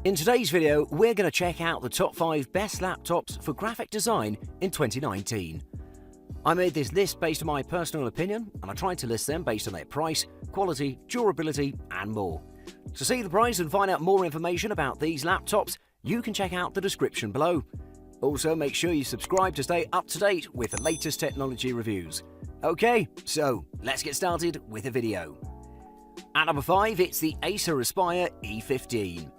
In today's video, we're going to check out the top 5 best laptops for graphic design in 2019. I made this list based on my personal opinion, and I tried to list them based on their price, quality, durability, and more. To see the price and find out more information about these laptops, you can check out the description below. Also, make sure you subscribe to stay up to date with the latest technology reviews. Okay, so let's get started with the video. At number 5, it's the Acer Aspire E15.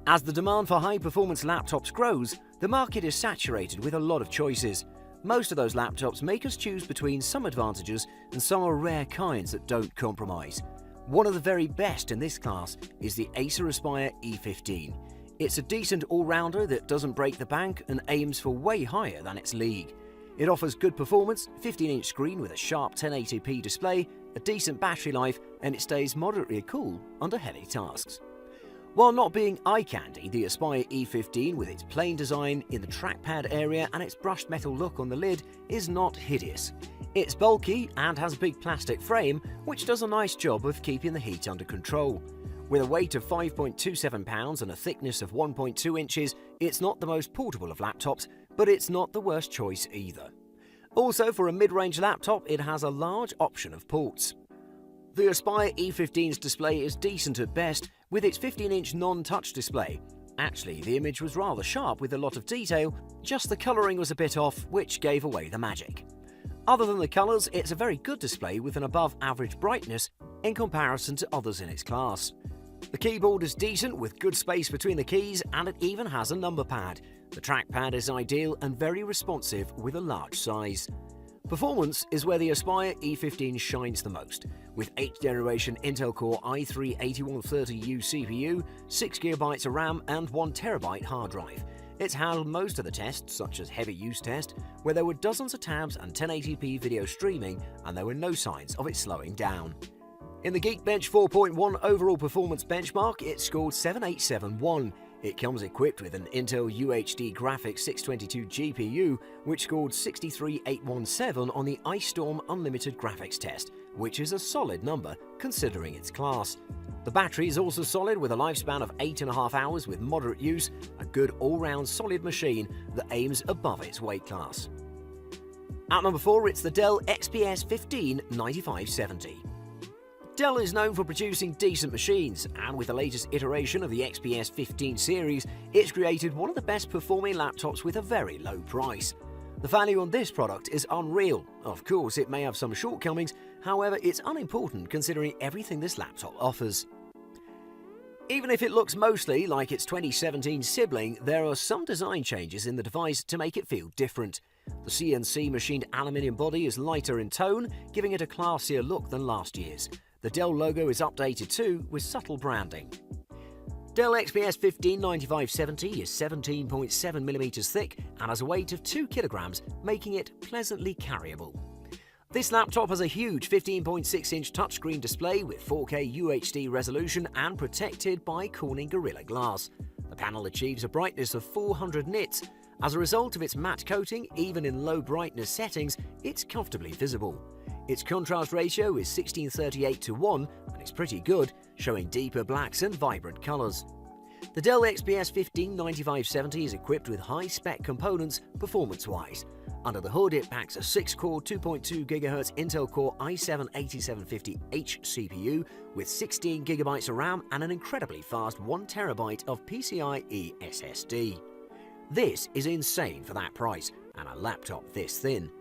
As the demand for high-performance laptops grows, the market is saturated with a lot of choices. Most of those laptops make us choose between some advantages and some are rare kinds that don't compromise. One of the very best in this class is the Acer Aspire E15. It's a decent all-rounder that doesn't break the bank and aims for way higher than its league. It offers good performance, 15-inch screen with a sharp 1080p display, a decent battery life, and it stays moderately cool under heavy tasks. While not being eye-candy, the Aspire E15 with its plain design in the trackpad area and its brushed metal look on the lid is not hideous. It's bulky and has a big plastic frame, which does a nice job of keeping the heat under control. With a weight of 5.27 pounds and a thickness of 1.2 inches, it's not the most portable of laptops, but it's not the worst choice either. Also, for a mid-range laptop, it has a large option of ports. The Aspire E15's display is decent at best, with its 15-inch non-touch display. Actually, the image was rather sharp with a lot of detail, just the colouring was a bit off, which gave away the magic. Other than the colours, it's a very good display with an above-average brightness in comparison to others in its class. The keyboard is decent with good space between the keys, and it even has a number pad. The trackpad is ideal and very responsive with a large size. Performance is where the Aspire E15 shines the most, with 8th generation Intel Core i3-8130U CPU, 6GB of RAM and 1TB hard drive. It's handled most of the tests, such as heavy use test, where there were dozens of tabs and 1080p video streaming, and there were no signs of it slowing down. In the Geekbench 4.1 overall performance benchmark, it scored 7871. It comes equipped with an Intel UHD Graphics 622 GPU, which scored 63817 on the Ice Storm Unlimited Graphics test, which is a solid number considering its class. The battery is also solid with a lifespan of 8.5 hours with moderate use, a good all-round solid machine that aims above its weight class. At number 4, it's the Dell XPS 15 9570. Dell is known for producing decent machines, and with the latest iteration of the XPS 15 series, it's created one of the best performing laptops with a very low price. The value on this product is unreal. Of course, it may have some shortcomings, however, it's unimportant considering everything this laptop offers. Even if it looks mostly like its 2017 sibling, there are some design changes in the device to make it feel different. The CNC machined aluminium body is lighter in tone, giving it a classier look than last year's. The Dell logo is updated too, with subtle branding. Dell XPS 15 9570 is 17.7mm thick and has a weight of 2 kg, making it pleasantly carryable. This laptop has a huge 15.6-inch touchscreen display with 4K UHD resolution and protected by Corning Gorilla Glass. The panel achieves a brightness of 400 nits. As a result of its matte coating, even in low brightness settings, it's comfortably visible. Its contrast ratio is 16:38:1 and it's pretty good, showing deeper blacks and vibrant colours. The Dell XPS 15 9570 is equipped with high-spec components performance-wise. Under the hood, it packs a 6-core 2.2 GHz Intel Core i7-8750H CPU with 16GB of RAM and an incredibly fast 1TB of PCIe SSD. This is insane for that price, and a laptop this thin.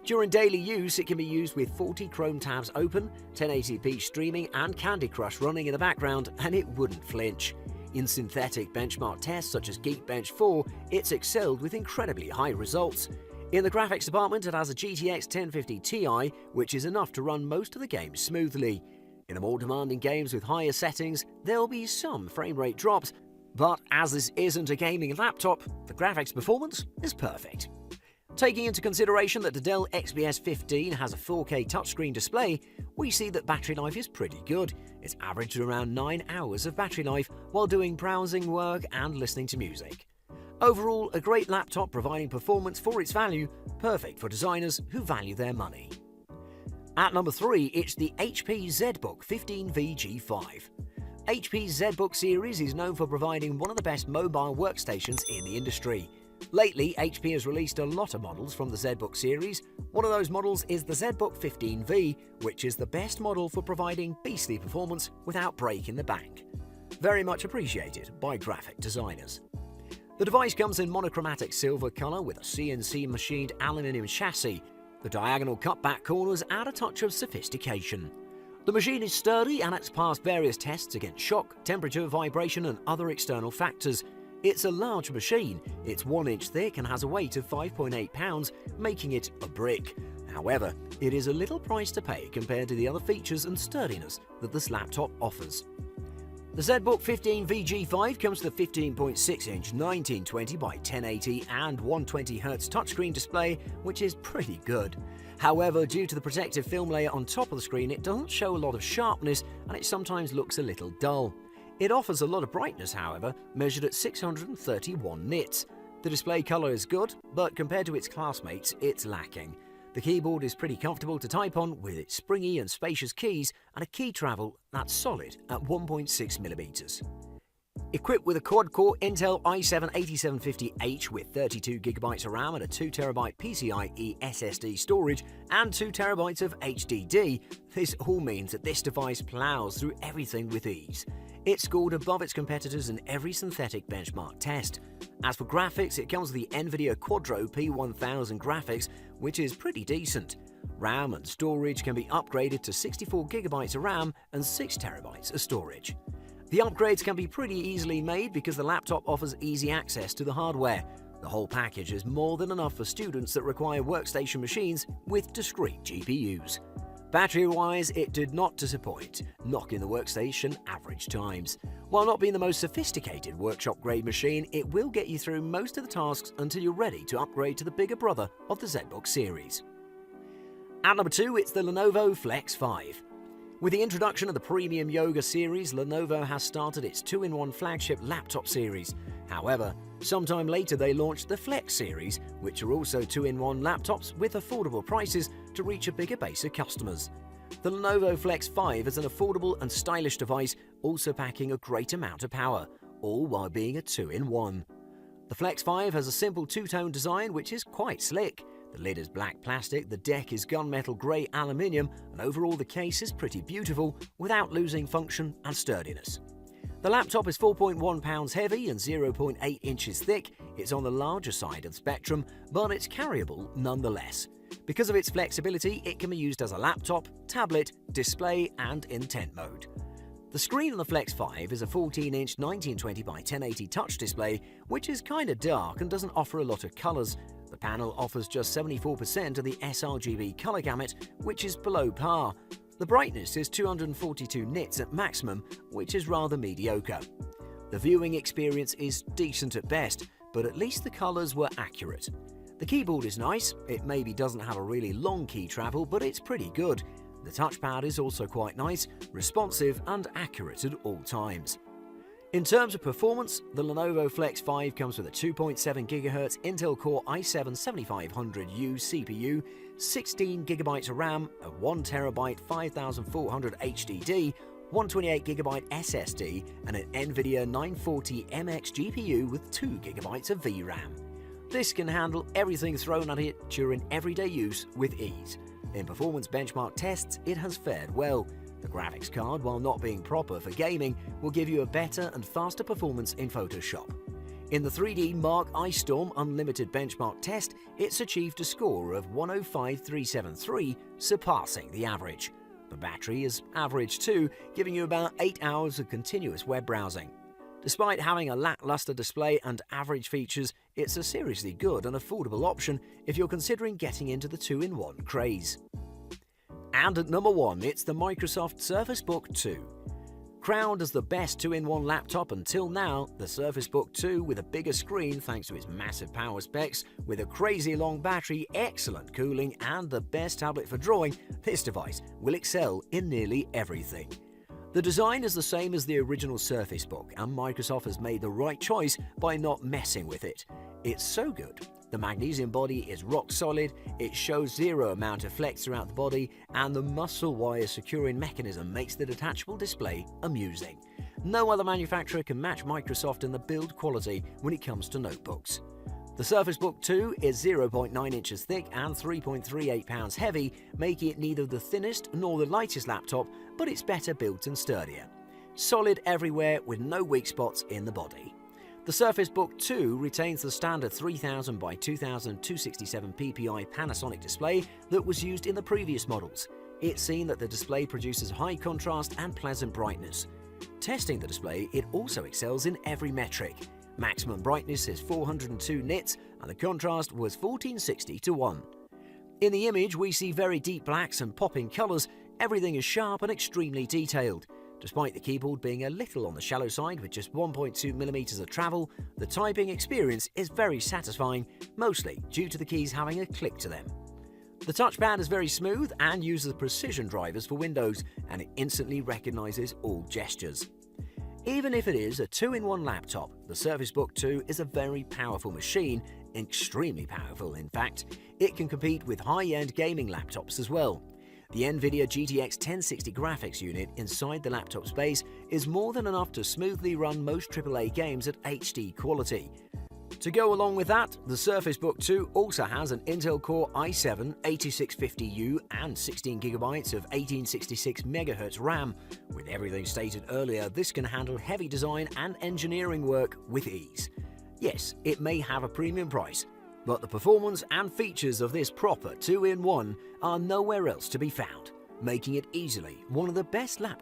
During daily use, it can be used with 40 Chrome tabs open, 1080p streaming and Candy Crush running in the background, and it wouldn't flinch. In synthetic benchmark tests such as Geekbench 4, it's excelled with incredibly high results. In the graphics department, it has a GTX 1050 Ti, which is enough to run most of the games smoothly. In the more demanding games with higher settings, there'll be some frame rate drops, but as this isn't a gaming laptop, the graphics performance is perfect. Taking into consideration that the Dell XPS 15 has a 4K touchscreen display, we see that battery life is pretty good. It's averaged around 9 hours of battery life while doing browsing, work and listening to music. Overall, a great laptop providing performance for its value, perfect for designers who value their money. At number 3, it's the HP ZBook 15V G5. HP's ZBook series is known for providing one of the best mobile workstations in the industry. Lately, HP has released a lot of models from the ZBook series. One of those models is the ZBook 15V, which is the best model for providing beastly performance without breaking the bank. Very much appreciated by graphic designers. The device comes in monochromatic silver color with a CNC machined aluminium chassis. The diagonal cutback corners add a touch of sophistication. The machine is sturdy and it's passed various tests against shock, temperature, vibration and other external factors. It's a large machine, it's 1 inch thick and has a weight of 5.8 pounds, making it a brick. However, it is a little price to pay compared to the other features and sturdiness that this laptop offers. The ZBook 15V G5 comes with a 15.6-inch 1920 by 1080 and 120Hz touchscreen display, which is pretty good. However, due to the protective film layer on top of the screen, it doesn't show a lot of sharpness and it sometimes looks a little dull. It offers a lot of brightness, however, measured at 631 nits. The display color is good, but compared to its classmates, it's lacking. The keyboard is pretty comfortable to type on with its springy and spacious keys and a key travel that's solid at 1.6mm. Equipped with a quad-core Intel i7-8750H with 32GB of RAM and a 2TB PCIe SSD storage and 2TB of HDD, this all means that this device plows through everything with ease. It scored above its competitors in every synthetic benchmark test. As for graphics, it comes with the NVIDIA Quadro P1000 graphics, which is pretty decent. RAM and storage can be upgraded to 64GB of RAM and 6TB of storage. The upgrades can be pretty easily made because the laptop offers easy access to the hardware. The whole package is more than enough for students that require workstation machines with discrete GPUs. Battery-wise, it did not disappoint, knocking the workstation average times. While not being the most sophisticated workshop-grade machine, it will get you through most of the tasks until you're ready to upgrade to the bigger brother of the ZBook series. At number 2, it's the Lenovo Flex 5. With the introduction of the Premium Yoga series, Lenovo has started its 2-in-1 flagship laptop series. However, sometime later they launched the Flex series, which are also 2-in-1 laptops with affordable prices to reach a bigger base of customers. The Lenovo Flex 5 is an affordable and stylish device, also packing a great amount of power, all while being a 2-in-1. The Flex 5 has a simple two-tone design which is quite slick. The lid is black plastic, the deck is gunmetal grey aluminium, and overall the case is pretty beautiful without losing function and sturdiness. The laptop is 4.1 pounds heavy and 0.8 inches thick. It's on the larger side of the spectrum, but it's carryable nonetheless. Because of its flexibility, it can be used as a laptop, tablet, display, and in tent mode. The screen on the Flex 5 is a 14-inch 1920 by 1080 touch display, which is kinda dark and doesn't offer a lot of colors. The panel offers just 74% of the sRGB color gamut, which is below par. The brightness is 242 nits at maximum, which is rather mediocre. The viewing experience is decent at best, but at least the colors were accurate. The keyboard is nice, it maybe doesn't have a really long key travel, but it's pretty good. The touchpad is also quite nice, responsive and accurate at all times. In terms of performance, the Lenovo Flex 5 comes with a 2.7 GHz Intel Core i7-7500U CPU, 16GB of RAM, a 1TB 5400 HDD, 128GB SSD, and an NVIDIA 940MX GPU with 2GB of VRAM. This can handle everything thrown at it during everyday use with ease. In performance benchmark tests, it has fared well. The graphics card, while not being proper for gaming, will give you a better and faster performance in Photoshop. In the 3D Mark Ice Storm Unlimited benchmark test, it's achieved a score of 105,373, surpassing the average. The battery is average too, giving you about 8 hours of continuous web browsing. Despite having a lackluster display and average features, it's a seriously good and affordable option if you're considering getting into the 2-in-1 craze. And at number 1, it's the Microsoft Surface Book 2. Crowned as the best 2-in-1 laptop until now, the Surface Book 2, with a bigger screen thanks to its massive power specs, with a crazy long battery, excellent cooling, and the best tablet for drawing, this device will excel in nearly everything. The design is the same as the original Surface Book, and Microsoft has made the right choice by not messing with it. It's so good. The magnesium body is rock solid, it shows zero amount of flex throughout the body, and the muscle wire securing mechanism makes the detachable display amusing. No other manufacturer can match Microsoft in the build quality when it comes to notebooks. The Surface Book 2 is 0.9 inches thick and 3.38 pounds heavy, making it neither the thinnest nor the lightest laptop, but it's better built and sturdier. Solid everywhere with no weak spots in the body. The Surface Book 2 retains the standard 3000 by 2267 ppi Panasonic display that was used in the previous models. It's seen that the display produces high contrast and pleasant brightness. Testing the display, it also excels in every metric. Maximum brightness is 402 nits and the contrast was 1460:1. In the image we see very deep blacks and popping colours. Everything is sharp and extremely detailed. Despite the keyboard being a little on the shallow side with just 1.2mm of travel, the typing experience is very satisfying, mostly due to the keys having a click to them. The touchpad is very smooth and uses precision drivers for Windows, and it instantly recognises all gestures. Even if it is a 2-in-1 laptop, the Surface Book 2 is a very powerful machine, extremely powerful in fact. It can compete with high-end gaming laptops as well. The NVIDIA GTX 1060 graphics unit inside the laptop space is more than enough to smoothly run most AAA games at HD quality. To go along with that, the Surface Book 2 also has an Intel Core i7 8650U and 16GB of 1866MHz RAM. With everything stated earlier, this can handle heavy design and engineering work with ease. Yes, it may have a premium price, but the performance and features of this proper 2-in-1 are nowhere else to be found, making it easily one of the best laptops